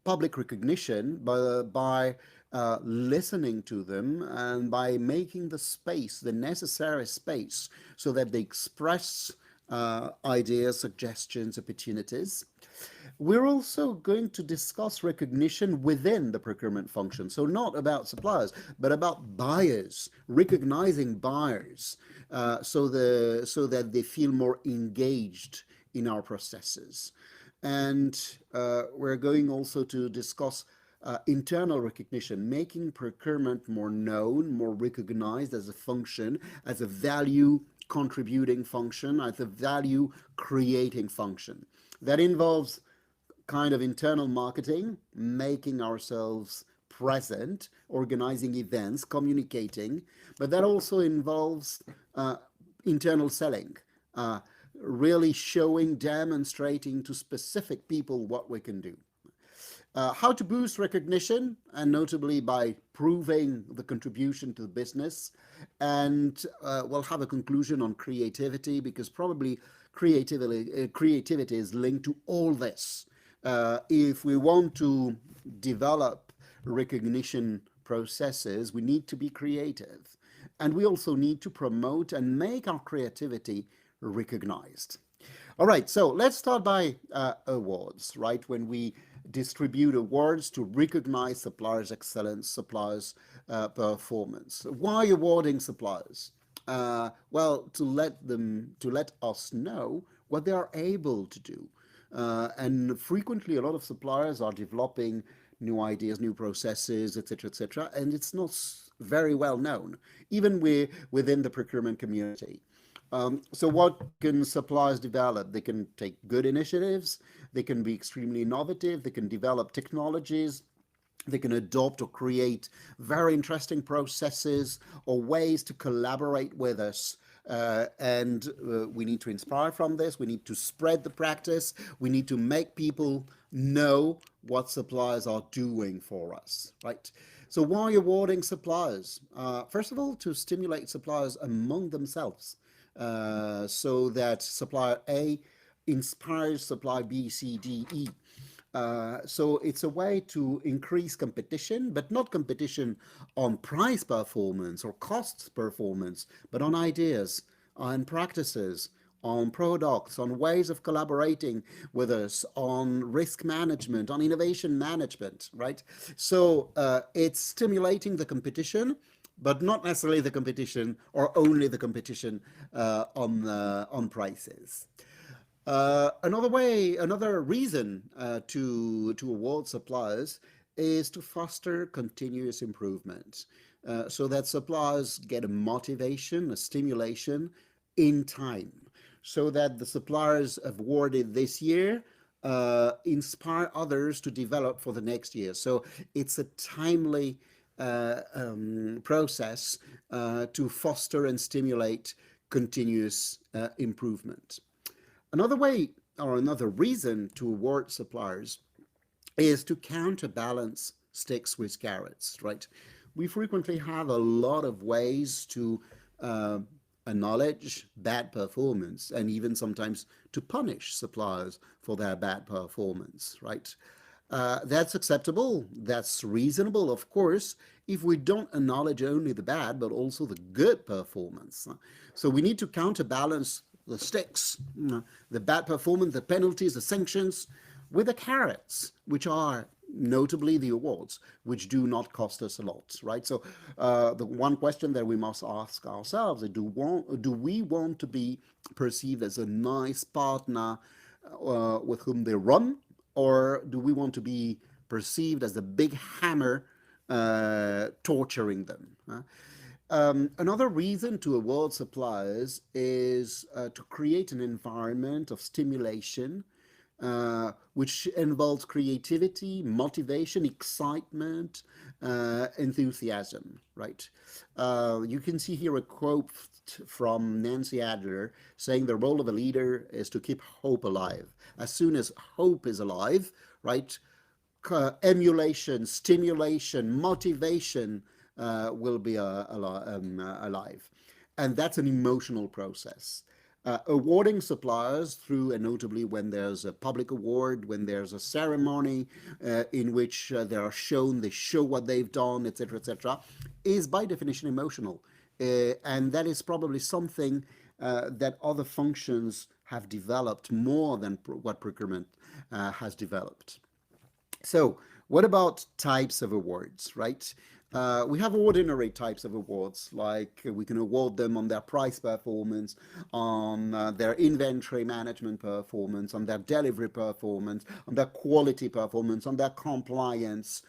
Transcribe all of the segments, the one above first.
public recognition by listening to them and by making the space, the necessary space, so that they express ideas, suggestions, opportunities. We're also going to discuss recognition within the procurement function. So not about suppliers, but about buyers, recognizing buyers, so that they feel more engaged in our processes. And we're going also to discuss internal recognition, making procurement more known, more recognized as a function, as a value contributing function, as a value creating function. That involves kind of internal marketing, making ourselves present, organizing events, communicating, but that also involves internal selling, really showing, demonstrating to specific people what we can do. How to boost recognition, and notably by proving the contribution to the business. And we'll have a conclusion on creativity, because probably creativity is linked to all this. If we want to develop recognition processes, we need to be creative. And we also need to promote and make our creativity recognized. All right, so let's start by awards, right? When we distribute awards to recognize suppliers' excellence, suppliers' performance. Why awarding suppliers? Well, to let us know what they are able to do. And frequently, a lot of suppliers are developing new ideas, new processes, etc., and it's not very well known, even within the procurement community. So what can suppliers develop? They can take good initiatives, they can be extremely innovative, they can develop technologies, they can adopt or create very interesting processes or ways to collaborate with us. And we need to inspire from this. We need to spread the practice. We need to make people know what suppliers are doing for us, right? So why awarding suppliers? First of all, to stimulate suppliers among themselves, so that supplier A inspires supplier B, C, D, E. So it's a way to increase competition, but not competition on price performance or costs performance, but on ideas, on practices, on products, on ways of collaborating with us, on risk management, on innovation management, right? So it's stimulating the competition, but not necessarily the competition or only the competition on prices. Another reason to award suppliers is to foster continuous improvement, so that suppliers get a motivation, a stimulation in time, so that the suppliers awarded this year inspire others to develop for the next year. So it's a timely process to foster and stimulate continuous improvement. Another way or another reason to award suppliers is to counterbalance sticks with carrots, right? We frequently have a lot of ways to acknowledge bad performance and even sometimes to punish suppliers for their bad performance, right? That's acceptable, that's reasonable, of course, if we don't acknowledge only the bad, but also the good performance. So we need to counterbalance the sticks, the bad performance, the penalties, the sanctions, with the carrots, which are notably the awards, which do not cost us a lot, right? So the one question that we must ask ourselves is, do we want to be perceived as a nice partner with whom they run, or do we want to be perceived as a big hammer torturing them? Another reason to award suppliers is to create an environment of stimulation, which involves creativity, motivation, excitement, enthusiasm, right? You can see here a quote from Nancy Adler saying the role of a leader is to keep hope alive. As soon as hope is alive, right, emulation, stimulation, motivation will be alive. And that's an emotional process. awarding suppliers through, and notably when there's a public award, when there's a ceremony in which they show what they've done, etc., is by definition emotional. And that is probably something that other functions have developed more than what procurement has developed. So, what about types of awards, right? We have ordinary types of awards, like we can award them on their price performance, on their inventory management performance, on their delivery performance, on their quality performance, on their compliance.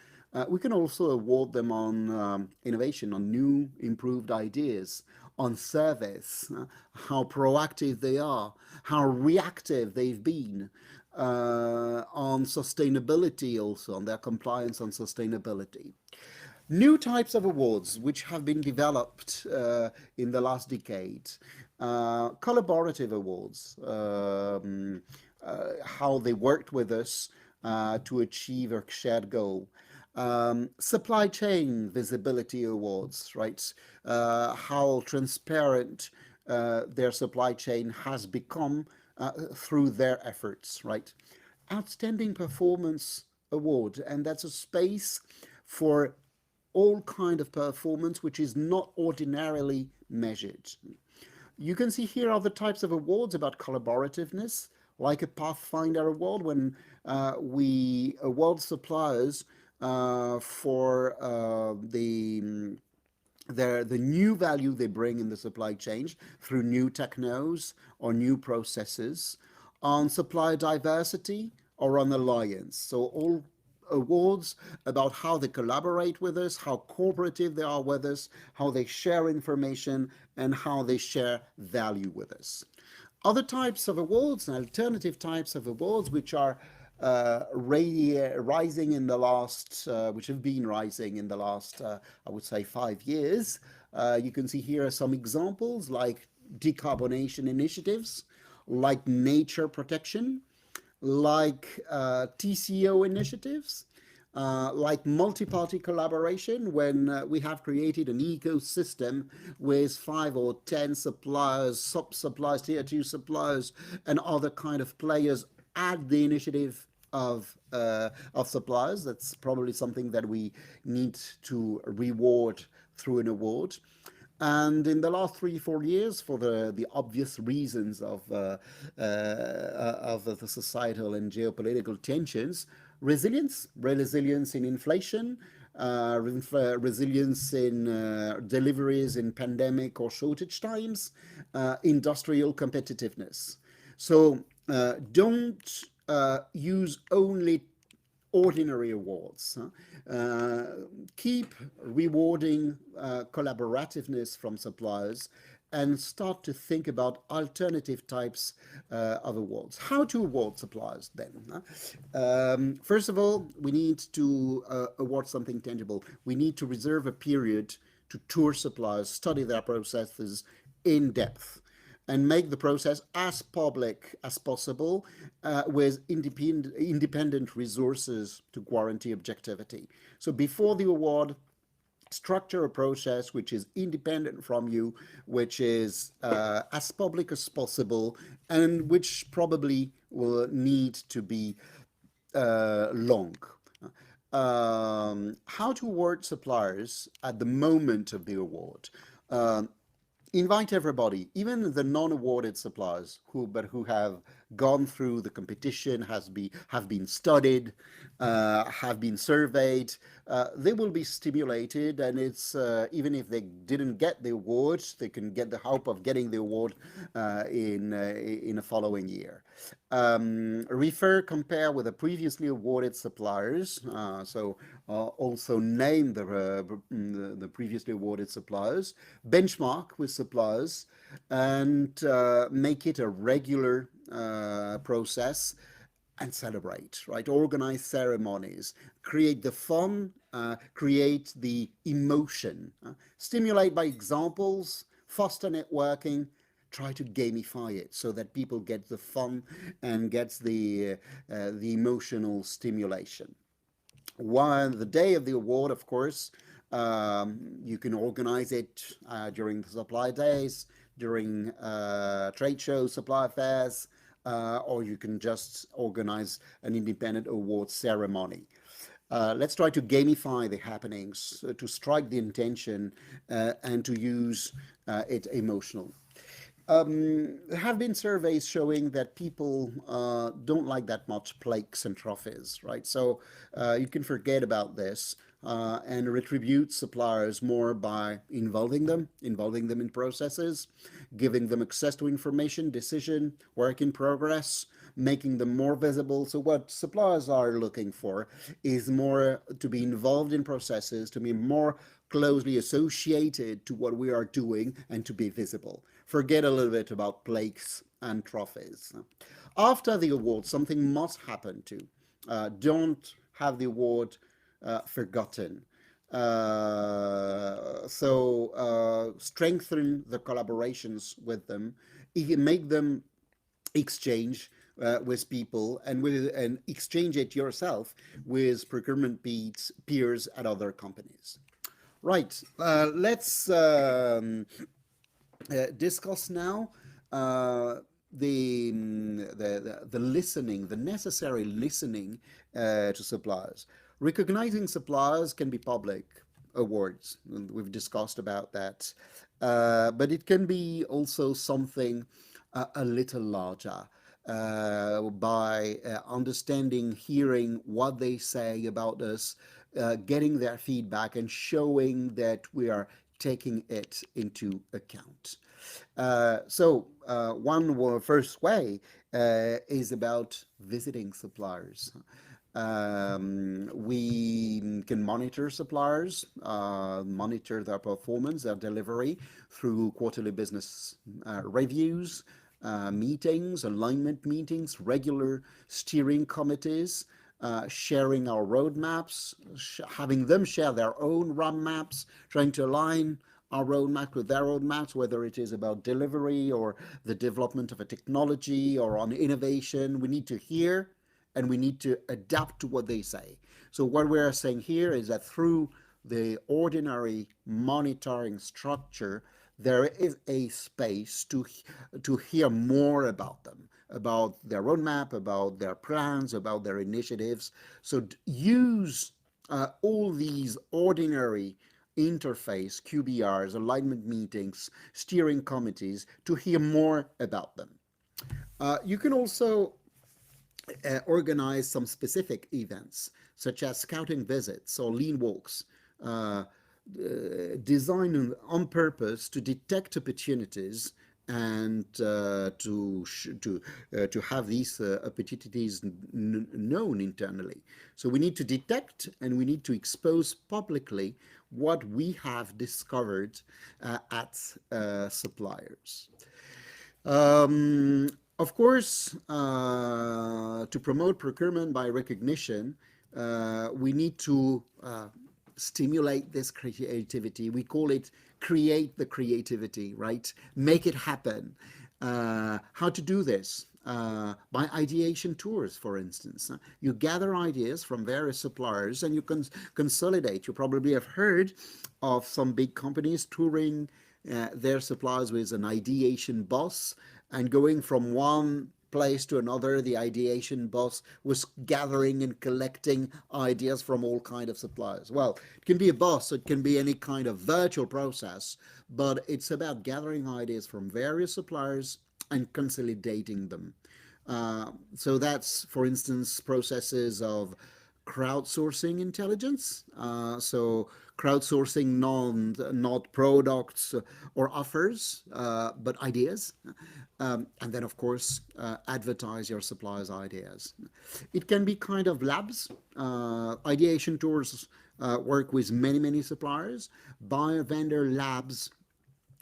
We can also award them on innovation, on new, improved ideas, on service, how proactive they are, how reactive they've been, on sustainability also, on their compliance on sustainability. New types of awards which have been developed in the last decade. Collaborative awards, how they worked with us to achieve a shared goal. Supply chain visibility awards, right? How transparent their supply chain has become through their efforts, right? Outstanding performance award, and that's a space for all kind of performance which is not ordinarily measured. You can see here other types of awards about collaborativeness, like a Pathfinder award, when we award suppliers for the new value they bring in the supply chain through new technos or new processes, on supply diversity or on alliance. So all awards about how they collaborate with us, how cooperative they are with us, how they share information, and how they share value with us. Other types of awards, alternative types of awards, which are rising in the last, which have been rising in the last, I would say, 5 years. You can see here some examples like decarbonation initiatives, like nature protection, like TCO initiatives, like multi-party collaboration, when we have created an ecosystem with 5 or 10 suppliers, sub-suppliers, tier 2 suppliers, and other kind of players at the initiative of suppliers. That's probably something that we need to reward through an award. And in the last 3 or 4 years, for the obvious reasons of the societal and geopolitical tensions, resilience in inflation, resilience in deliveries in pandemic or shortage times, industrial competitiveness. So don't use only ordinary awards. Keep rewarding collaborativeness from suppliers and start to think about alternative types of awards. How to award suppliers then? First of all, we need to award something tangible. We need to reserve a period to tour suppliers, study their processes in depth, and make the process as public as possible with independent resources to guarantee objectivity. So before the award, structure a process which is independent from you, which is as public as possible, and which probably will need to be long. How to award suppliers at the moment of the award. Invite everybody, even the non-awarded suppliers who have gone through the competition, have been studied, have been surveyed. They will be stimulated, and it's even if they didn't get the award, they can get the hope of getting the award in a following year. Compare with the previously awarded suppliers. Also name the previously awarded suppliers. Benchmark with suppliers, and make it a regular process, and celebrate, right? Organize ceremonies, create the fun, create the emotion, stimulate by examples, foster networking, try to gamify it so that people get the fun and gets the emotional stimulation. While the day of the award, of course, you can organize it during the supply days, during trade shows, supplier fairs, or you can just organize an independent awards ceremony. Let's try to gamify the happenings, to strike the intention, and to use it emotional. There have been surveys showing that people don't like that much plaques and trophies, right? So you can forget about this and retribute suppliers more by involving them in processes, giving them access to information, decision, work in progress, making them more visible. So what suppliers are looking for is more to be involved in processes, to be more closely associated to what we are doing, and to be visible. Forget a little bit about plaques and trophies. After the award, something must happen too. Don't have the award forgotten. Strengthen the collaborations with them, make them exchange with people, and exchange it yourself with procurement peers at other companies. Right. Let's discuss now the listening, the necessary listening to suppliers. Recognizing suppliers can be public awards. We've discussed about that, but it can be also something a little larger. By understanding, hearing what they say about us, getting their feedback, and showing that we are taking it into account. One first way is about visiting suppliers. We can monitor suppliers, monitor their performance, their delivery through quarterly business reviews, meetings, alignment meetings, regular steering committees, sharing our roadmaps, having them share their own roadmaps, trying to align our roadmap with their roadmaps, whether it is about delivery or the development of a technology or on innovation. We need to hear and we need to adapt to what they say. So what we're saying here is that through the ordinary monitoring structure, there is a space to hear more about them, about their roadmap, about their plans, about their initiatives. So use all these ordinary interface, QBRs, alignment meetings, steering committees to hear more about them. You can also organize some specific events, such as scouting visits or lean walks, designed on purpose to detect opportunities and to have these opportunities known internally. So we need to detect and we need to expose publicly what we have discovered at suppliers. Of course, to promote procurement by recognition, we need to stimulate this creativity. We call it create the creativity, right? Make it happen. How to do this? By ideation tours, for instance. You gather ideas from various suppliers and you can consolidate. You probably have heard of some big companies touring their suppliers with an ideation bus and going from one place to another. The ideation bus was gathering and collecting ideas from all kinds of suppliers. Well, it can be a bus, it can be any kind of virtual process, but it's about gathering ideas from various suppliers and consolidating them. So that's, for instance, processes of crowdsourcing intelligence. So crowdsourcing not products or offers, but ideas. And then, of course, advertise your suppliers' ideas. It can be kind of labs. Ideation tours work with many suppliers. Buyer vendor labs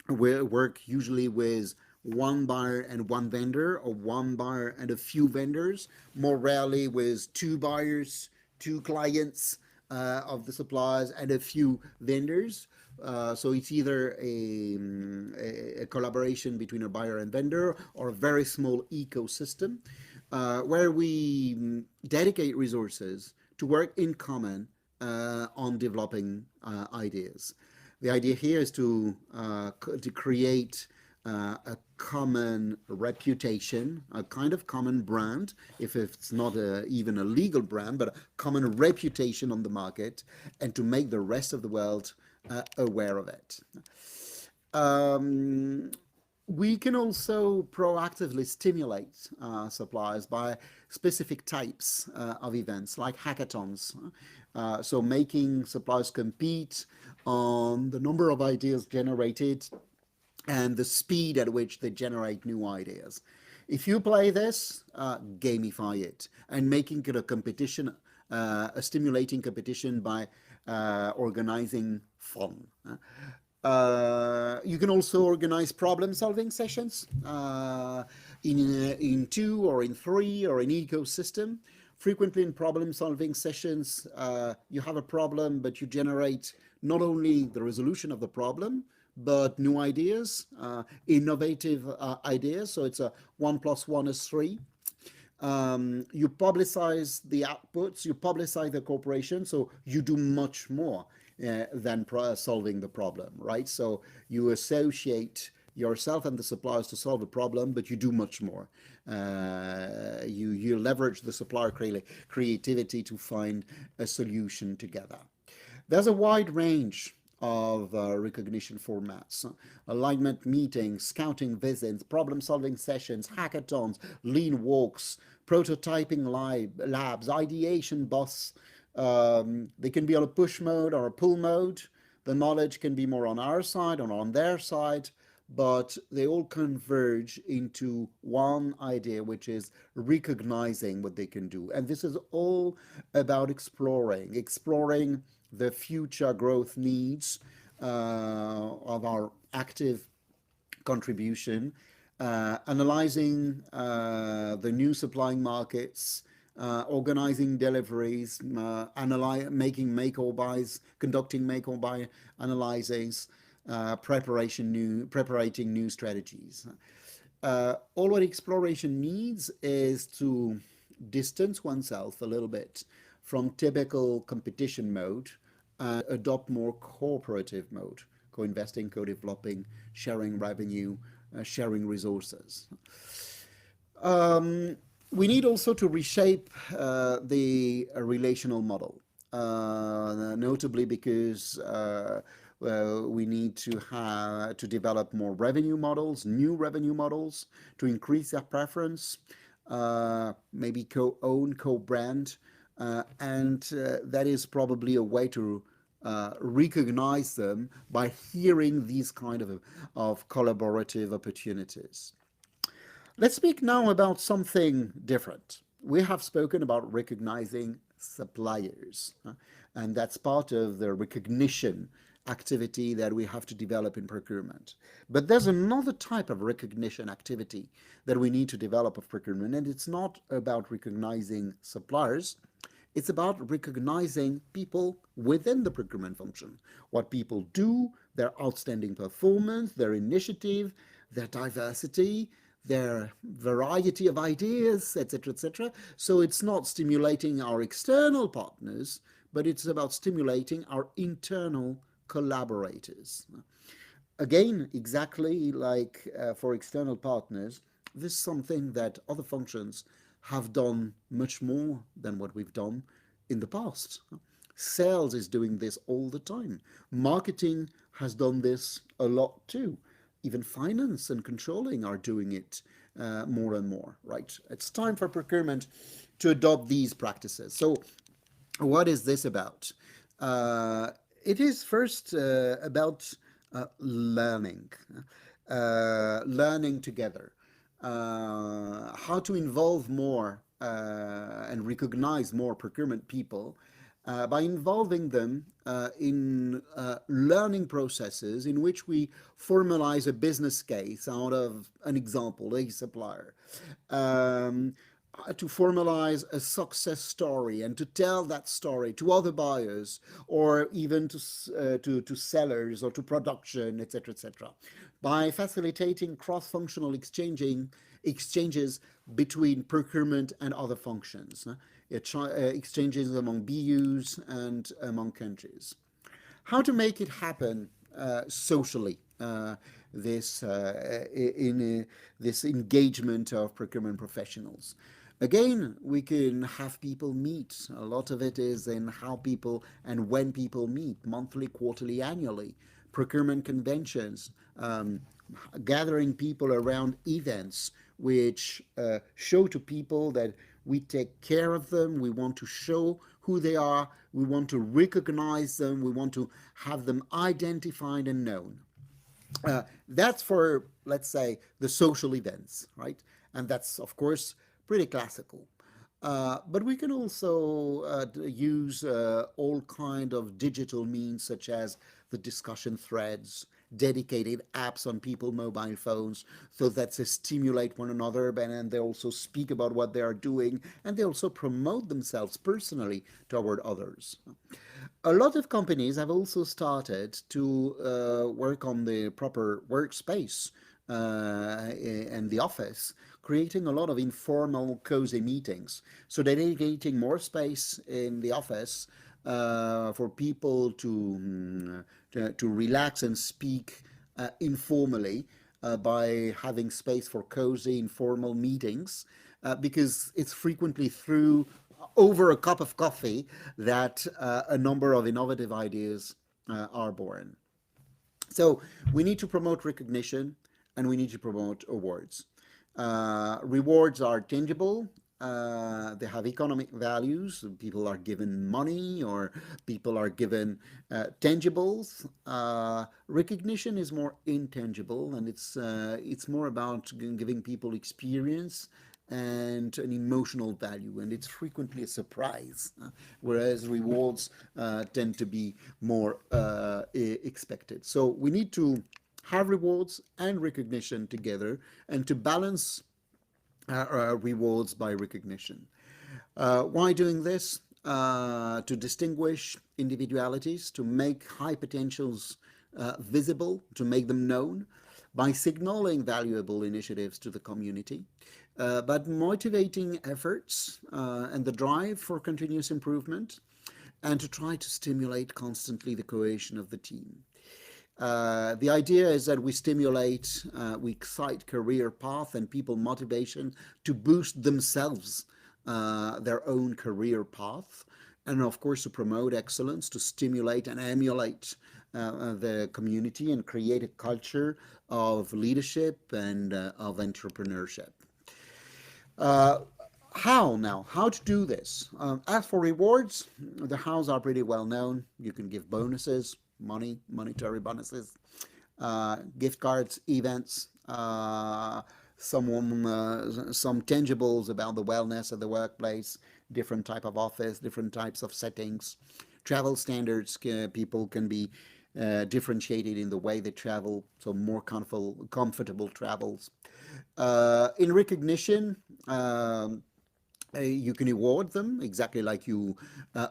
work usually with one buyer and one vendor, or one buyer and a few vendors, more rarely with two buyers, two clients of the suppliers, and a few vendors. So it's either a collaboration between a buyer and vendor, or a very small ecosystem where we dedicate resources to work in common on developing ideas. The idea here is to create a common reputation, a kind of common brand, if it's not even a legal brand, but a common reputation on the market, and to make the rest of the world aware of it. Um, we can also proactively stimulate suppliers by specific types of events like hackathons. So making suppliers compete on the number of ideas generated and the speed at which they generate new ideas. If you play this, gamify it and making it a competition, a stimulating competition by organizing fun. You can also organize problem-solving sessions in two or in three or in ecosystem. Frequently in problem-solving sessions, you have a problem, but you generate not only the resolution of the problem, but new ideas, innovative ideas. So it's a 1 + 1 is 3. You publicize the outputs, you publicize the corporation, so you do much more than solving the problem, right? So you associate yourself and the suppliers to solve a problem, but you do much more. You leverage the supplier creativity to find a solution together. There's a wide range of recognition formats: alignment meetings, scouting visits, problem-solving sessions, hackathons, lean walks, prototyping labs, ideation bus. They can be on a push mode or a pull mode. The knowledge can be more on our side or on their side, but they all converge into one idea, which is recognizing what they can do. And this is all about exploring the future growth needs of our active contribution, analyzing the new supplying markets, organizing deliveries, making make or buys, conducting make or buy analyses, preparating new strategies. All what exploration needs is to distance oneself a little bit from typical competition mode and adopt more cooperative mode, co-investing, co-developing, sharing revenue, sharing resources. We need also to reshape the relational model, notably because we need to develop more revenue models, new revenue models, to increase their preference, maybe co-own, co-brand, and that is probably a way to recognize them by hearing these kind of collaborative opportunities. Let's speak now about something different. We have spoken about recognizing suppliers, and that's part of the recognition activity that we have to develop in procurement. But there's another type of recognition activity that we need to develop of procurement, and it's not about recognizing suppliers. It's about recognizing people within the procurement function, what people do, their outstanding performance, their initiative, their diversity, their variety of ideas, etc., etc. So it's not stimulating our external partners, but it's about stimulating our internal collaborators. Again, exactly like for external partners, this is something that other functions have done much more than what we've done in the past. Sales is doing this all the time. Marketing has done this a lot too. Even finance and controlling are doing it more and more, right? It's time for procurement to adopt these practices. So what is this about? It is first about learning together, how to involve more and recognize more procurement people by involving them in learning processes in which we formalize a business case out of an example, a supplier. To formalize a success story and to tell that story to other buyers or even to sellers or to production, etc., etc., by facilitating cross-functional exchanges between procurement and other functions, exchanges among BUs and among countries. How to make it happen socially? this engagement of procurement professionals. Again, we can have people meet. A lot of it is in how people and when people meet, monthly, quarterly, annually. Procurement conventions, gathering people around events which show to people that we take care of them, we want to show who they are, we want to recognize them, we want to have them identified and known. That's for, let's say, the social events, right? And that's, of course, pretty classical. But we can also use all kind of digital means such as the discussion threads, dedicated apps on people mobile phones so that they stimulate one another, but and they also speak about what they are doing, and they also promote themselves personally toward others. A lot of companies have also started to work on the proper workspace and the office, creating a lot of informal, cozy meetings. So they're dedicating more space in the office for people to relax and speak informally by having space for cozy, informal meetings, because it's frequently through over a cup of coffee that a number of innovative ideas are born. So we need to promote recognition and we need to promote awards. Rewards are tangible. They have economic values. People are given money or people are given tangibles. Recognition is more intangible, and it's more about giving people experience and an emotional value, and it's frequently a surprise, whereas rewards tend to be more expected. So we need to have rewards and recognition together and to balance rewards by recognition. Why doing this? To distinguish individualities, to make high potentials visible, to make them known by signaling valuable initiatives to the community, but motivating efforts and the drive for continuous improvement, and to try to stimulate constantly the cohesion of the team. The idea is that we stimulate, we excite career path and people motivation to boost themselves, their own career path, and of course to promote excellence, to stimulate and emulate the community and create a culture of leadership and of entrepreneurship. Uh, how now? How to do this? As for rewards, the hows are pretty well known. You can give bonuses, monetary bonuses, gift cards, events, some tangibles about the wellness of the workplace, different type of office, different types of settings. Travel standards, people can be differentiated in the way they travel, so more comfortable travels. In recognition, you can award them exactly like you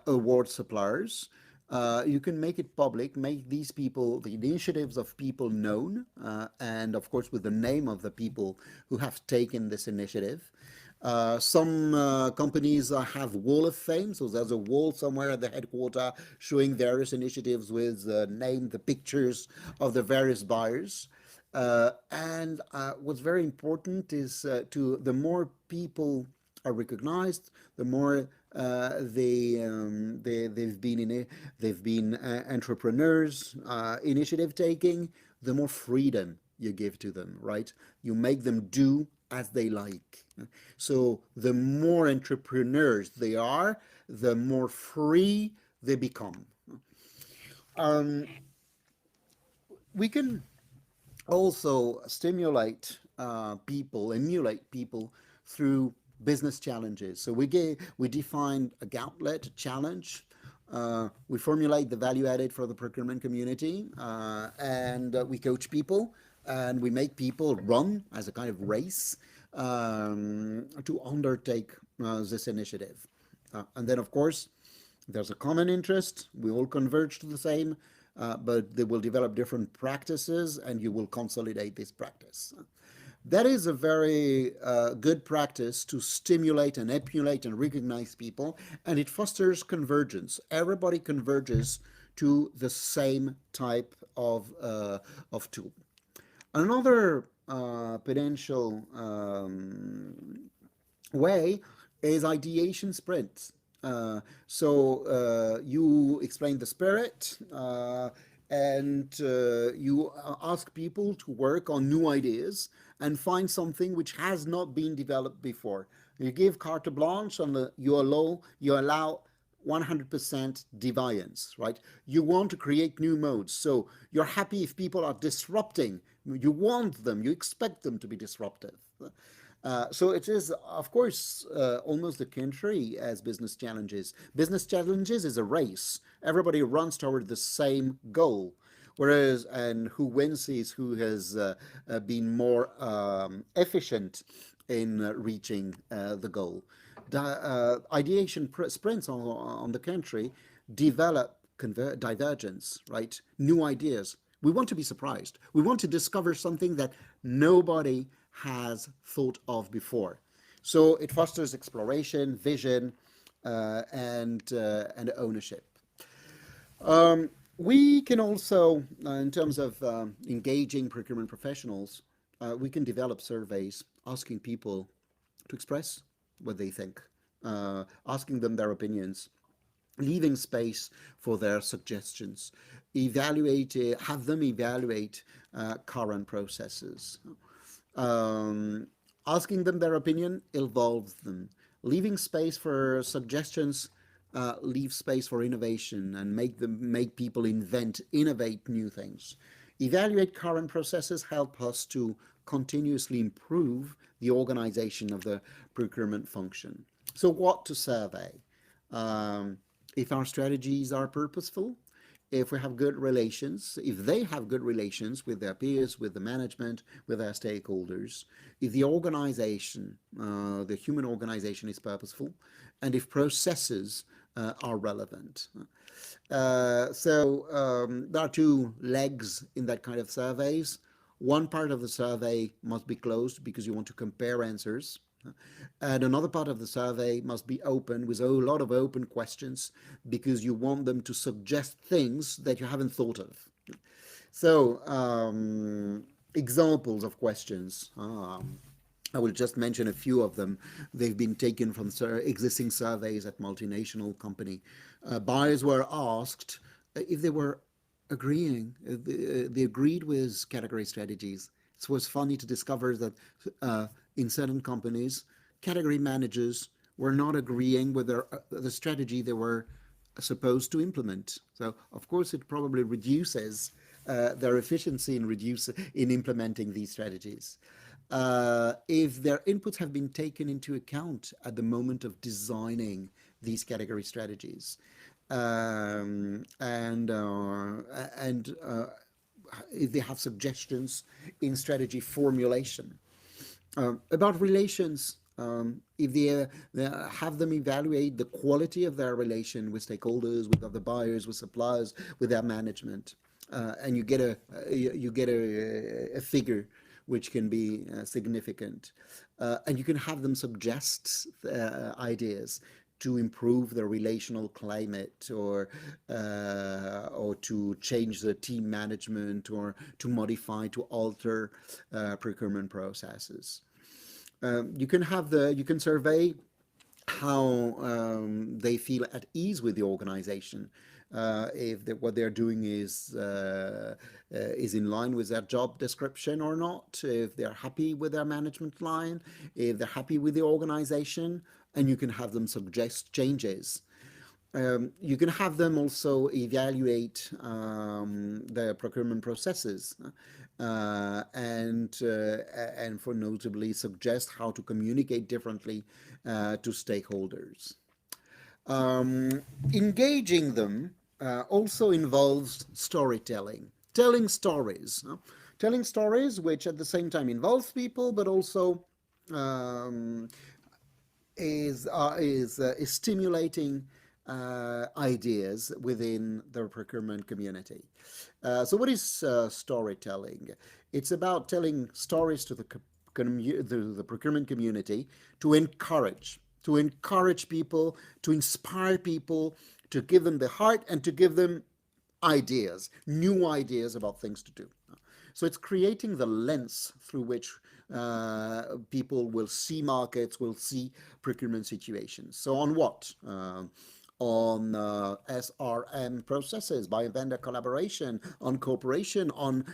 award suppliers. You can make it public, make these people, the initiatives of people known, and of course with the name of the people who have taken this initiative. Some companies have Wall of Fame, so there's a wall somewhere at the headquarters showing various initiatives with the name, the pictures of the various buyers. And what's very important is the more people are recognized, the more they've been entrepreneurs, initiative taking, the more freedom you give to them, right? You make them do as they like. So the more entrepreneurs they are, the more free they become. Um, we can also stimulate people, emulate people through business challenges. So we define a gauntlet, a challenge. We formulate the value added for the procurement community, and we coach people, and we make people run as a kind of race to undertake this initiative. And then, of course, there's a common interest. We all converge to the same, but they will develop different practices, and you will consolidate this practice. That is a very good practice to stimulate and emulate and recognize people, and it fosters convergence. Everybody converges to the same type of tool. Another potential way is ideation sprints. You explain the spirit, and you ask people to work on new ideas and find something which has not been developed before. You give carte blanche on you allow 100% deviance, right? You want to create new modes. So you're happy if people are disrupting. You want them, you expect them to be disruptive. So it is, of course, almost the contrary as business challenges. Business challenges is a race. Everybody runs toward the same goal. Whereas, and who wins is who has been more efficient in reaching the goal. Ideation sprints, on the contrary, develop divergence, right? New ideas. We want to be surprised. We want to discover something that nobody has thought of before. So it fosters exploration, vision, and ownership. We can also, in terms of engaging procurement professionals, we can develop surveys asking people to express what they think, asking them their opinions, leaving space for their suggestions, have them evaluate current processes. Um, Asking them their opinion involves them. Leaving space for suggestions leave space for innovation and make people innovate new things. Evaluate current processes help us to continuously improve the organization of the procurement function. So, what to survey? Um, if our strategies are purposeful, if we have good relations, if they have good relations with their peers, with the management, with their stakeholders, if the organization, the human organization is purposeful, and if processes are relevant. There are two legs in that kind of surveys. One part of the survey must be closed because you want to compare answers. And another part of the survey must be open with a lot of open questions because you want them to suggest things that you haven't thought of. Examples of questions. I will just mention a few of them. They've been taken from existing surveys at multinational company. Buyers were asked if they were agreeing. They agreed with category strategies. It was funny to discover that in certain companies, category managers were not agreeing with the strategy they were supposed to implement. So, of course, it probably reduces their efficiency in implementing these strategies. If their inputs have been taken into account at the moment of designing these category strategies, and if they have suggestions in strategy formulation. About relations, if they have them evaluate the quality of their relation with stakeholders, with other buyers, with suppliers, with their management, and you get a figure which can be significant, and you can have them suggest ideas to improve the relational climate, or to change the team management, or to modify, to alter procurement processes. You can survey how they feel at ease with the organization. If what they're doing is in line with their job description or not, if they're happy with their management line, if they're happy with the organization, and you can have them suggest changes. You can have them also evaluate the procurement processes, and for notably suggest how to communicate differently to stakeholders. Engaging them also involves storytelling, telling stories which at the same time involves people, but also um, is stimulating ideas within the procurement community. So, what is storytelling? It's about telling stories to the procurement community to encourage people, to inspire people, to give them the heart, and to give them new ideas about things to do. So it's creating the lens through which people will see markets, will see procurement situations. So on what? On SRM processes, by vendor collaboration, on cooperation, on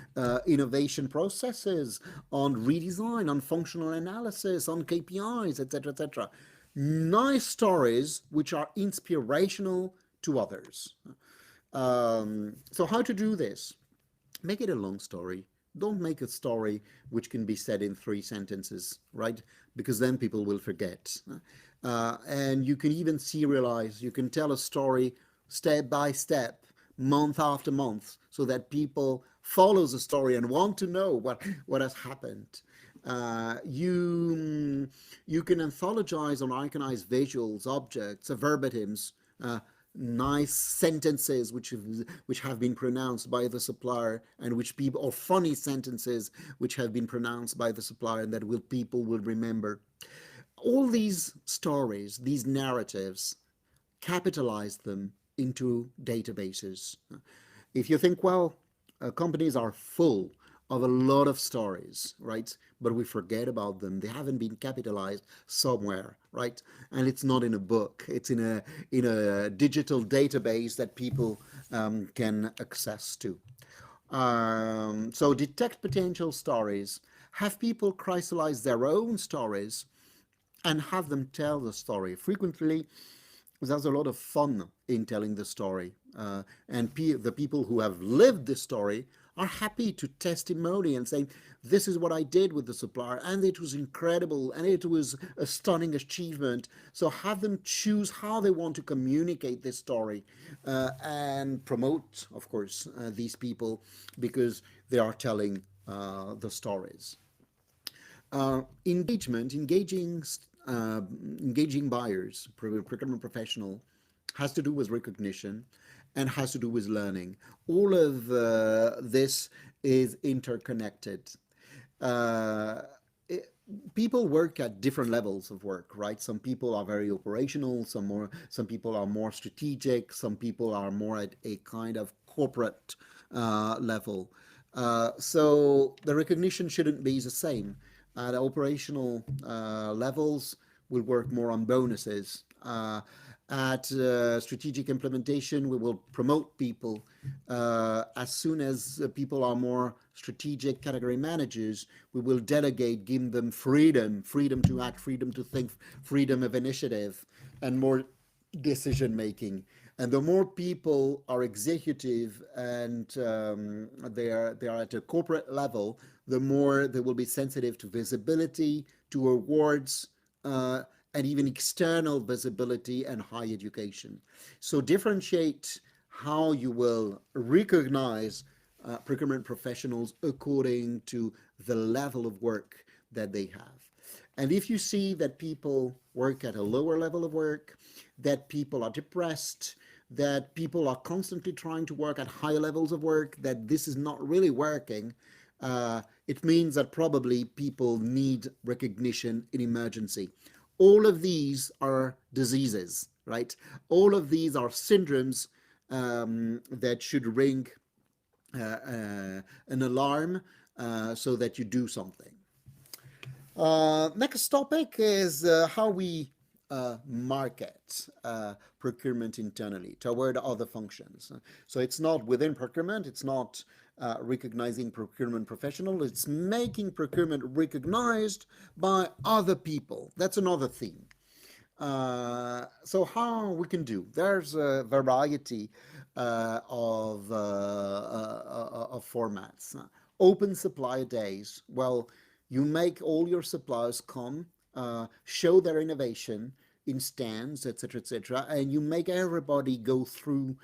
innovation processes, on redesign, on functional analysis, on KPIs, etc., etc. Nice stories which are inspirational to others. So how to do this? Make it a long story. Don't make a story which can be said in 3 sentences, right? Because then people will forget. And you can even serialize, you can tell a story step by step, month after month, so that people follow the story and want to know what has happened. You can anthologize or iconize visuals, objects, verbatims, nice sentences which have been pronounced by the supplier, and which people, or funny sentences which have been pronounced by the supplier, and that people will remember. All these stories, these narratives, capitalize them into databases. If you think, well, companies are full of a lot of stories, right? But we forget about them. They haven't been capitalized somewhere, right? And it's not in a book. It's in a digital database that people can access to. So detect potential stories, have people crystallize their own stories, and have them tell the story. Frequently, there's a lot of fun in telling the story. And the people who have lived the story are happy to testimony and say, this is what I did with the supplier, and it was incredible, and it was a stunning achievement. So have them choose how they want to communicate this story, and promote, of course, these people, because they are telling the stories. Engaging buyers, procurement professional, has to do with recognition and has to do with learning. All of this is interconnected. Uh, it, People work at different levels of work, right? Some people are very operational, some people are more strategic, some people are more at a kind of corporate level. So the recognition shouldn't be the same. At operational levels, we'll work more on bonuses. At strategic implementation, we will promote people. As soon as people are more strategic category managers, we will delegate, give them freedom to act, freedom to think, freedom of initiative, and more decision making. And the more people are executive and they are at a corporate level, the more they will be sensitive to visibility, to awards, and even external visibility and high education. So differentiate how you will recognize procurement professionals according to the level of work that they have. And if you see that people work at a lower level of work, that people are depressed, that people are constantly trying to work at higher levels of work, that this is not really working, it means that probably people need recognition in emergency. All of these are diseases, right? All of these are syndromes that should ring an alarm so that you do something. Next topic is how we market procurement internally toward other functions. So it's not within procurement, it's not recognizing procurement professional, it's making procurement recognized by other people. That's another theme. So how we can do? There's a variety of formats. Open supplier days. Well, you make all your suppliers come, show their innovation in stands, etc., and you make everybody go through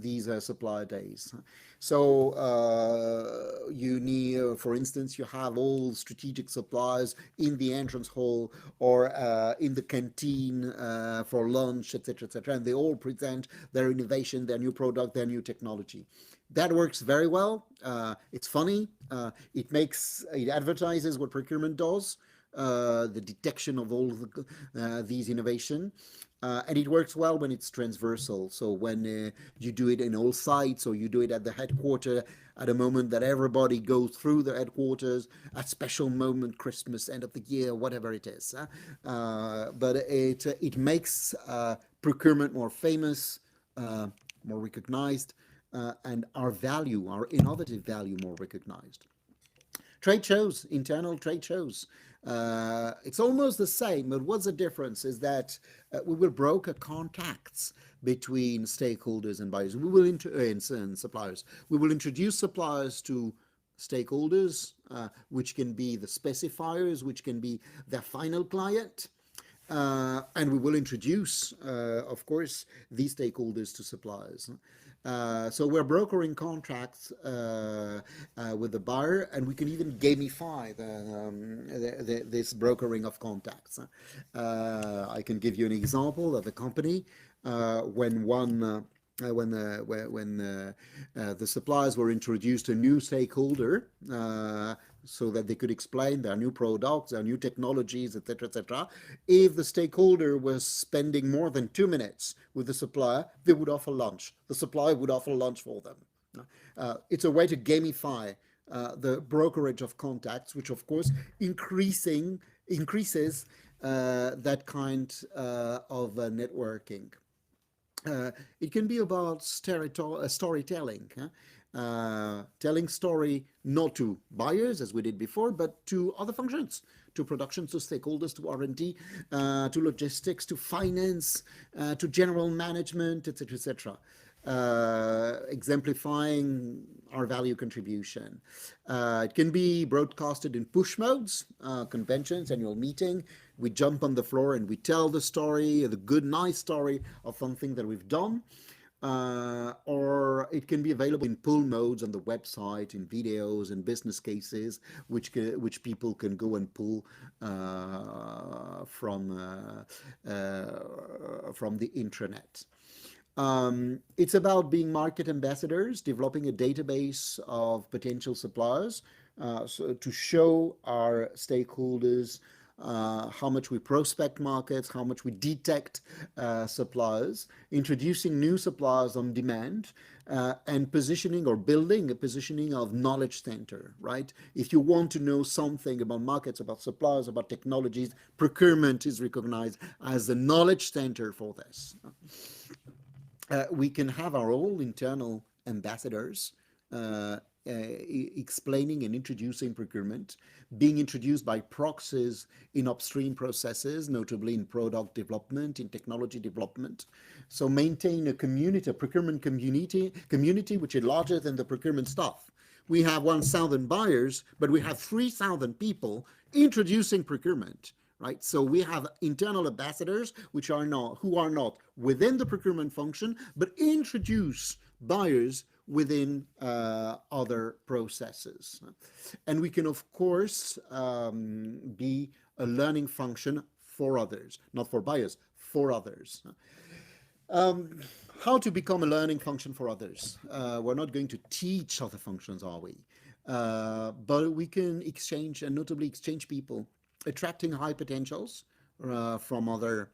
these supplier days. So you need, for instance, you have all strategic suppliers in the entrance hall or in the canteen for lunch, etc., and they all present their innovation, their new product, their new technology. That works very well. It's funny. It advertises what procurement does. the detection of all these innovation. And it works well when it's transversal. So when you do it in all sites, or you do it at the headquarters at a moment that everybody goes through the headquarters, a special moment, Christmas, end of the year, whatever it is. But it makes procurement more famous, more recognized, and our value, our innovative value, more recognized. Trade shows, internal trade shows. It's almost the same, but what's the difference is that we will broker contacts between stakeholders and buyers. We will and suppliers. We will introduce suppliers to stakeholders, which can be the specifiers, which can be their final client. And we will introduce, of course, these stakeholders to suppliers. So we're brokering contracts with the buyer, and we can even gamify this brokering of contacts. I can give you an example of a company when the suppliers were introduced a new stakeholder, so that they could explain their new products, their new technologies, etc., etc. If the stakeholder was spending more than 2 minutes with the supplier, they would offer lunch. The supplier would offer lunch for them. It's a way to gamify the brokerage of contacts, which of course increases that kind of networking. It can be about storytelling, telling story not to buyers as we did before, but to other functions, to production, to stakeholders, to R&D, to logistics, to finance, to general management, etc., etc. Exemplifying our value contribution. It can be broadcasted in push modes, conventions, annual meeting. We jump on the floor and we tell the story, the good, nice story of something that we've done. Or it can be available in pull modes on the website, in videos and business cases, which people can go and pull from the intranet. It's about being market ambassadors, developing a database of potential suppliers, so to show our stakeholders how much we prospect markets, how much we detect suppliers, introducing new suppliers on demand, and positioning or building a positioning of knowledge center, right? If you want to know something about markets, about suppliers, about technologies, procurement is recognized as a knowledge center for this. We can have our own internal ambassadors explaining and introducing procurement, being introduced by proxies in upstream processes, notably in product development, in technology development. So maintain a community, a procurement community which is larger than the procurement staff. We have 1,000 buyers, but we have 3,000 people introducing procurement. Right, so we have internal ambassadors who are not within the procurement function, but introduce buyers within other processes. And we can, of course, be a learning function for others, not for buyers, for others. How to become a learning function for others? We're not going to teach other functions, are we? But we can exchange, and notably exchange people, attracting high potentials from other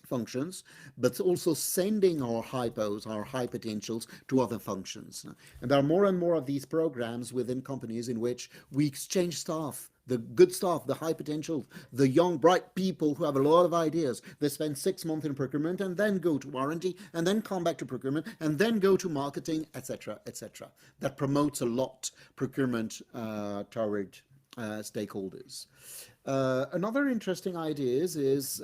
functions, but also sending our hypos, our high potentials, to other functions. And there are more and more of these programs within companies in which we exchange staff, the good staff, the high potential, the young, bright people who have a lot of ideas. They spend 6 months in procurement and then go to R&D and then come back to procurement and then go to marketing, etc., etc. That promotes a lot procurement toward stakeholders. Another interesting idea is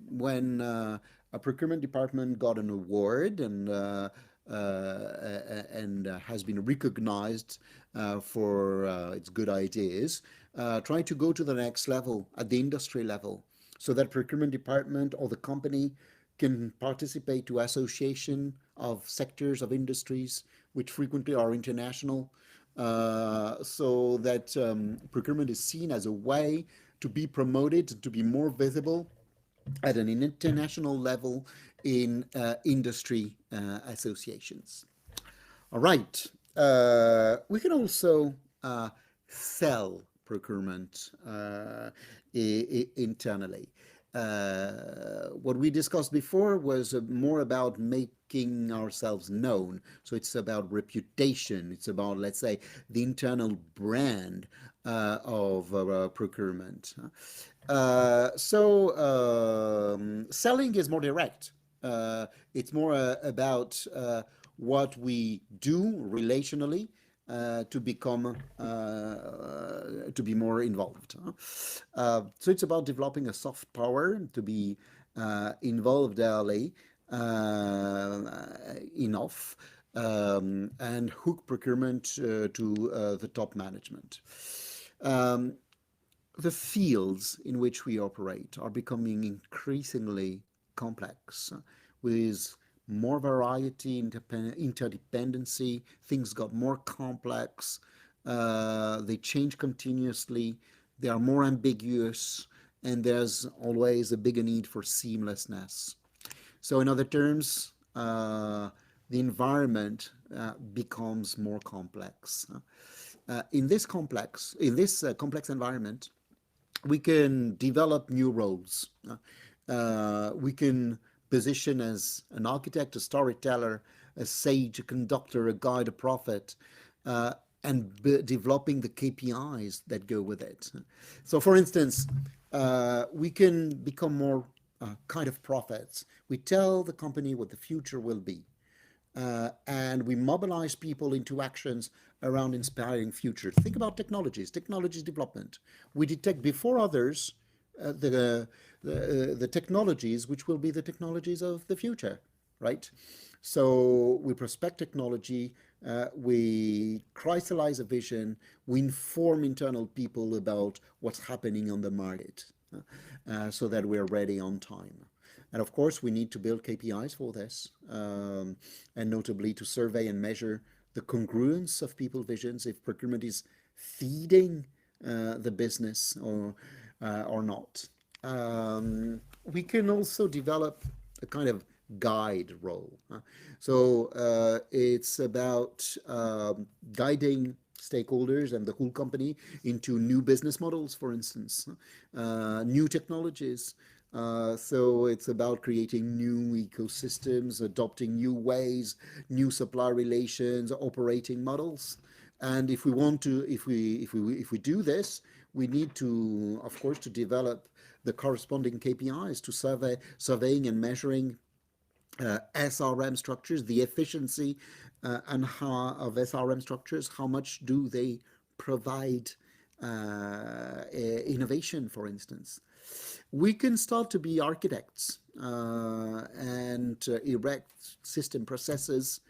when a procurement department got an award and has been recognized for its good ideas, trying to go to the next level at the industry level, so that procurement department or the company can participate to association of sectors of industries which frequently are international, so that procurement is seen as a way to be promoted, to be more visible at an international level in industry associations. All right. We can also sell procurement internally. What we discussed before was more about making ourselves known. So it's about reputation. It's about, let's say, the internal brand of procurement. Selling is more direct. It's more about what we do relationally to become to be more involved. So it's about developing a soft power to be involved early enough and hook procurement to the top management. Um, the fields in which we operate are becoming increasingly complex with more variety, interdependency. Things got more complex. They change continuously. They are more ambiguous, and there's always a bigger need for seamlessness. So, in other terms, the environment becomes more complex. In this complex environment, we can develop new roles. We can position as an architect, a storyteller, a sage, a conductor, a guide, a prophet, uh, and developing the KPIs that go with it. So, for instance, we can become more kind of prophets. We tell the company what the future will be, and we mobilize people into actions around inspiring future. Think about technologies development. We detect before others the technologies which will be the technologies of the future, right? So we prospect technology, we crystallize a vision, we inform internal people about what's happening on the market so that we're ready on time. And of course, we need to build KPIs for this, and notably to survey and measure the congruence of people visions, if procurement is feeding the business or not. We can also develop a kind of guide role. It's about guiding stakeholders and the whole company into new business models, for instance, new technologies. So it's about creating new ecosystems, adopting new ways, new supply relations, operating models. And if we want to, if we do this, we need to, of course, to develop the corresponding KPIs to surveying and measuring SRM structures, the efficiency of SRM structures, how much do they provide innovation, for instance. We can start to be architects and erect system processes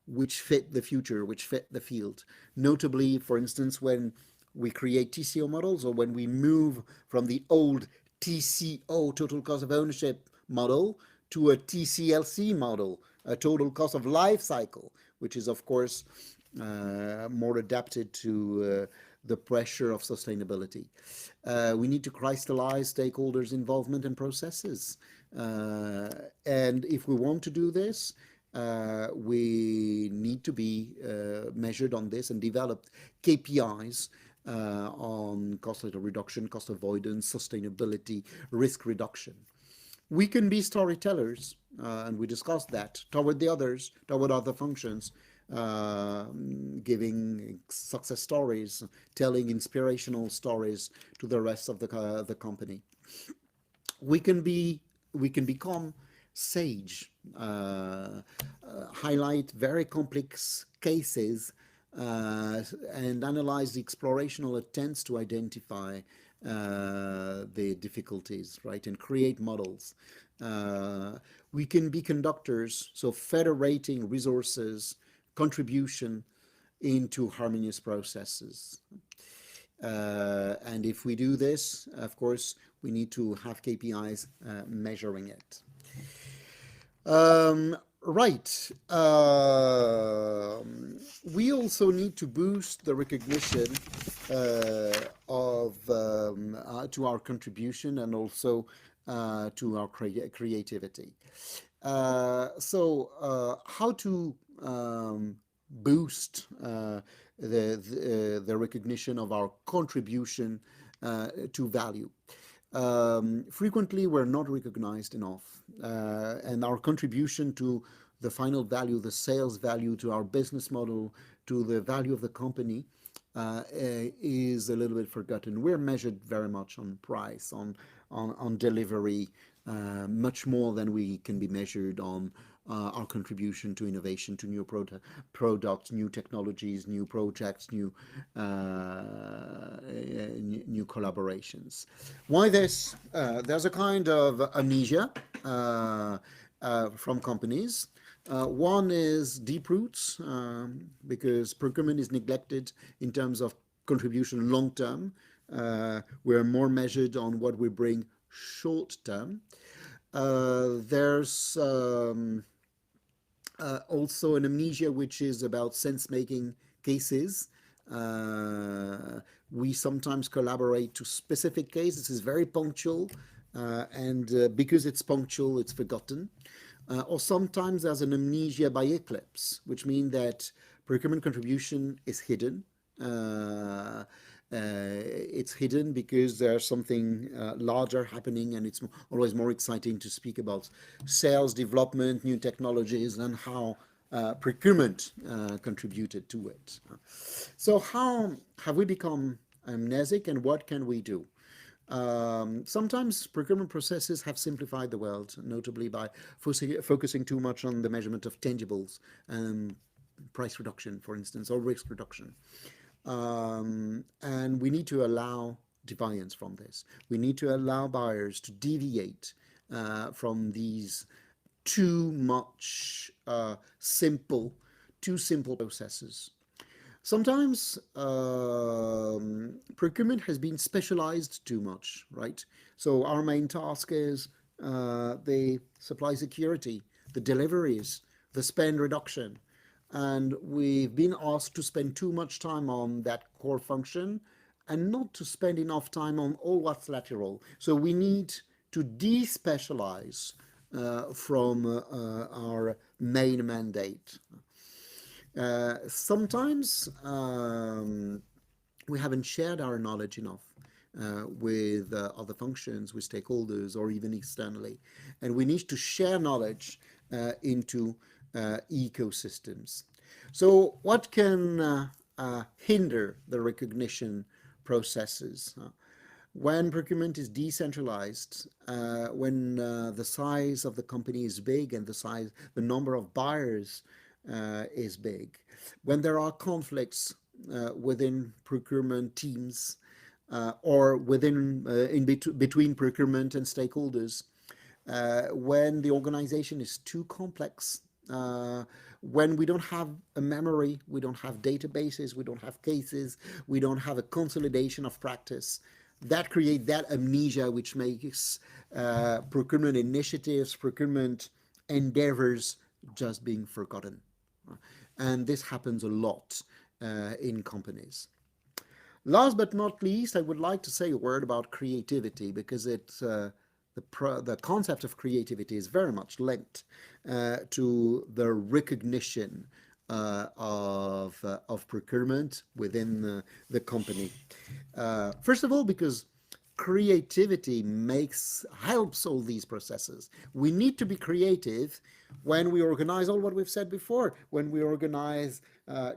which fit the future, which fit the field. Notably, for instance, when we create TCO models or when we move from the old TCO, total cost of ownership model, to a TCLC model, a total cost of life cycle, which is, of course, more adapted to the pressure of sustainability. We need to crystallize stakeholders' involvement and processes. And if we want to do this, we need to be measured on this and develop KPIs on cost reduction, cost avoidance, sustainability, risk reduction. We can be storytellers, and we discussed that, toward the others, toward other functions, giving success stories, telling inspirational stories to the rest of the company. We can become sage, highlight very complex cases, and analyze the explorational attempts to identify the difficulties, right, and create models. We can be conductors, so federating resources, contribution into harmonious processes. And if we do this, of course, we need to have KPIs measuring it. Right. We also need to boost the recognition of to our contribution and also to our creativity. How to boost the recognition of our contribution to value. Frequently, we're not recognized enough, and our contribution to the final value, the sales value, to our business model, to the value of the company, is a little bit forgotten. We're measured very much on price, on delivery, much more than we can be measured on our contribution to innovation, to new products, new technologies, new projects, new collaborations. Why this? There's a kind of amnesia from companies. One is deep roots, because procurement is neglected in terms of contribution long term. We're more measured on what we bring short term. There's also an amnesia which is about sense-making cases. We sometimes collaborate to specific cases. This is very punctual, and because it's punctual, it's forgotten. Or sometimes there's an amnesia by eclipse, which means that procurement contribution is hidden. It's hidden because there's something larger happening, and it's always more exciting to speak about sales development, new technologies, and how procurement contributed to it. So how have we become amnesic, and what can we do? Sometimes procurement processes have simplified the world, notably by focusing too much on the measurement of tangibles, price reduction, for instance, or risk reduction. And we need to allow deviance from this. We need to allow buyers to deviate from these too simple processes. Sometimes procurement has been specialized too much, right? So our main task is the supply security, the deliveries, the spend reduction. And we've been asked to spend too much time on that core function and not to spend enough time on all what's lateral. So we need to de-specialize from our main mandate. Sometimes we haven't shared our knowledge enough with other functions, with stakeholders, or even externally. And we need to share knowledge into ecosystems. So what can hinder the recognition processes? When procurement is decentralized, when the size of the company is big and the number of buyers is big, when there are conflicts within procurement teams, or between procurement and stakeholders, when the organization is too complex, when we don't have a memory, we don't have databases, we don't have cases, we don't have a consolidation of practice, that creates that amnesia which makes procurement initiatives, procurement endeavors just being forgotten. And this happens a lot in companies. Last but not least, I would like to say a word about creativity, because the concept of creativity is very much linked to the recognition of procurement within the company. First of all, because creativity helps all these processes. We need to be creative when we organize all what we've said before, when we organize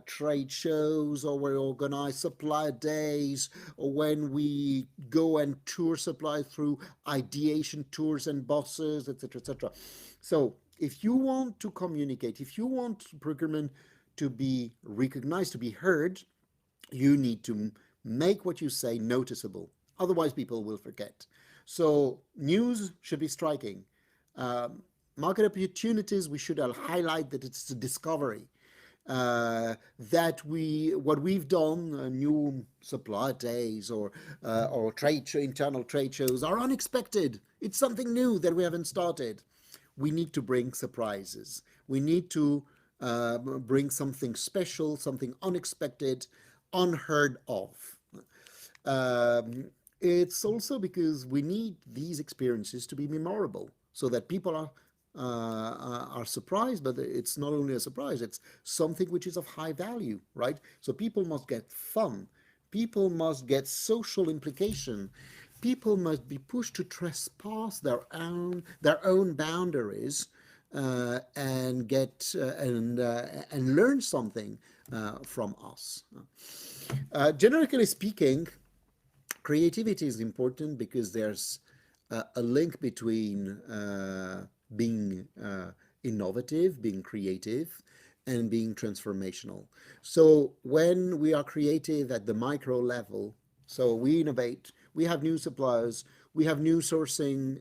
trade shows, or we organize supplier days, or when we go and tour suppliers through ideation tours and bosses, etc., etc. So if you want to communicate, if you want procurement to be recognized, to be heard, you need to make what you say noticeable. Otherwise, people will forget. So news should be striking. Market opportunities, we should highlight that it's a discovery. That what we've done, new supplier days or internal trade shows, are unexpected. It's something new that we haven't started. We need to bring surprises. We need to bring something special, something unexpected, unheard of. It's also because we need these experiences to be memorable, so that people are surprised, but it's not only a surprise, it's something which is of high value, right? So people must get fun. People must get social implication. People must be pushed to trespass their own boundaries and get and learn something from us. Generically speaking, creativity is important because there's a link between being innovative, being creative, and being transformational. So when we are creative at the micro level, so we innovate, we have new suppliers, we have new sourcing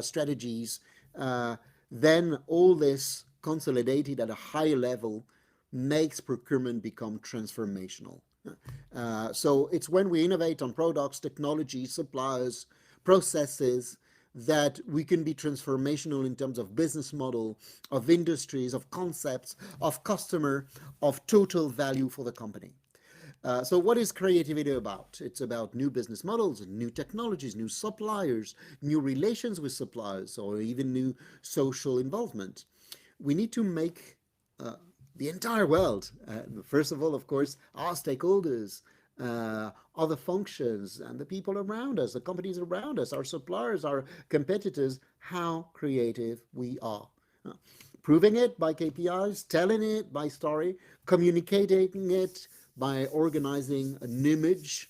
strategies, uh, then all this consolidated at a higher level makes procurement become transformational. So it's when we innovate on products, technology, suppliers, processes that we can be transformational in terms of business model, of industries, of concepts, of customer, of total value for the company. So what is creativity about? It's about new business models, new technologies, new suppliers, new relations with suppliers, or even new social involvement. We need to make uh, the entire world, first of all, of course, our stakeholders, other functions, and the people around us, the companies around us, our suppliers, our competitors, how creative we are. Uh, Proving it by KPIs, telling it by story, communicating it by organizing an image,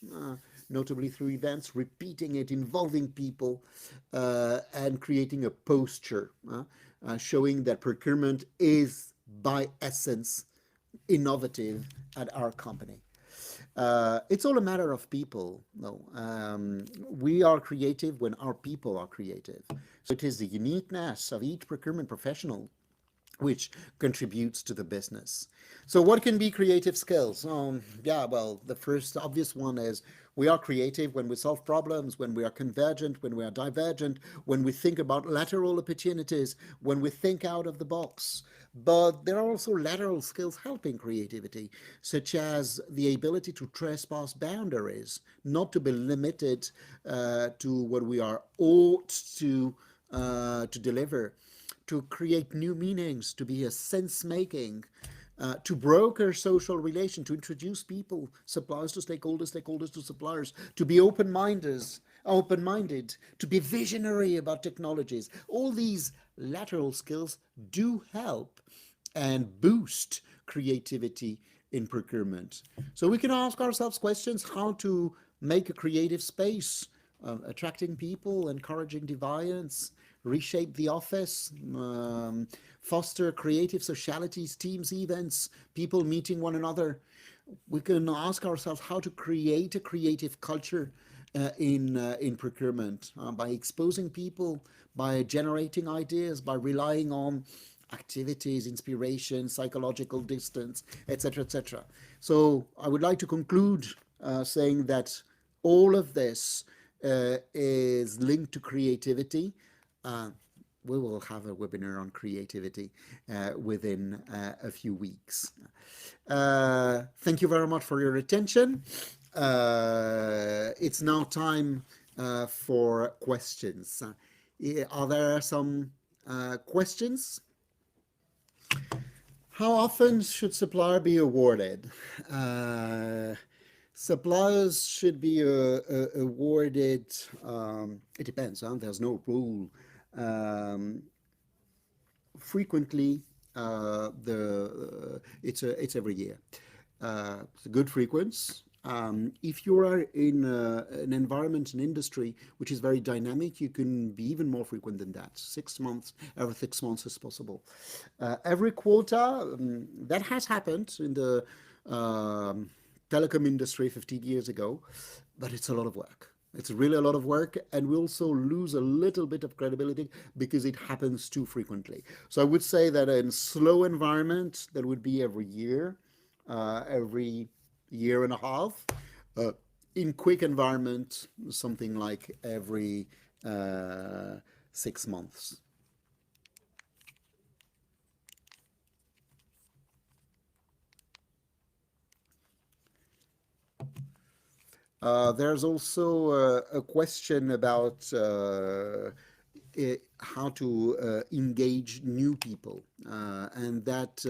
notably through events, repeating it, involving people, and creating a posture, showing that procurement is by essence innovative at our company. It's all a matter of people. No, we are creative when our people are creative. So it is the uniqueness of each procurement professional which contributes to the business. So what can be creative skills? Yeah, well, the first obvious one is we are creative when we solve problems, when we are convergent, when we are divergent, when we think about lateral opportunities, when we think out of the box. But there are also lateral skills helping creativity, such as the ability to trespass boundaries, not to be limited to what we are ought to deliver, to create new meanings, to be a sense making, to broker social relation, to introduce people, suppliers to stakeholders, stakeholders to suppliers, to be open-minded, to be visionary about technologies. All these lateral skills do help and boost creativity in procurement. So we can ask ourselves questions how to make a creative space, attracting people, encouraging deviance, reshape the office, foster creative socialities, teams, events, people meeting one another. We can ask ourselves how to create a creative culture in procurement by exposing people, by generating ideas, by relying on activities, inspiration, psychological distance, etc., etc. So I would like to conclude saying that all of this is linked to creativity. Uh, we will have a webinar on creativity within a few weeks. Thank you very much for your attention. It's now time for questions. Are there some questions? How often should supplier be awarded? Uh, Suppliers should be awarded, it depends, there's no rule. Um, Frequently, it's every year. It's a good frequency. If you are in an environment, an industry which is very dynamic, you can be even more frequent than that. 6 months, every 6 months is possible. Every quarter, that has happened in the telecom industry 15 years ago, but it's a lot of work. It's really a lot of work, and we also lose a little bit of credibility because it happens too frequently. So I would say that in slow environment, that would be every year and a half. Uh, in quick environment, something like every 6 months. There's also a question about how to engage new people, and that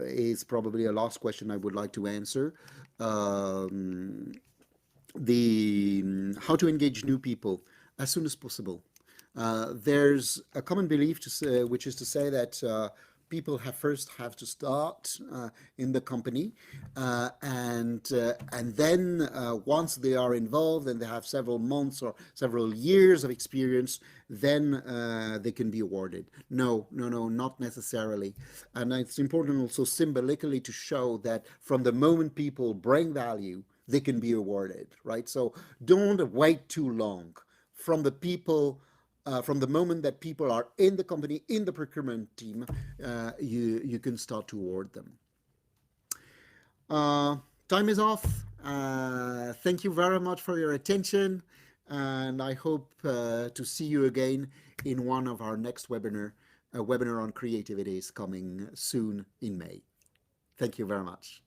is probably a last question I would like to answer. Um, the How to engage new people as soon as possible. There's a common belief to say, which is to say that people have to start in the company, and then once they are involved and they have several months or several years of experience, then they can be awarded. No, no, no, not necessarily. And it's important also symbolically to show that from the moment people bring value, they can be awarded, right? So don't wait too long. From the people, from the moment that people are in the company, in the procurement team, you can start to award them. Uh, Time is off. Thank you very much for your attention, and I hope to see you again in one of our next webinar, a webinar on creativity is coming soon in May. Thank you very much.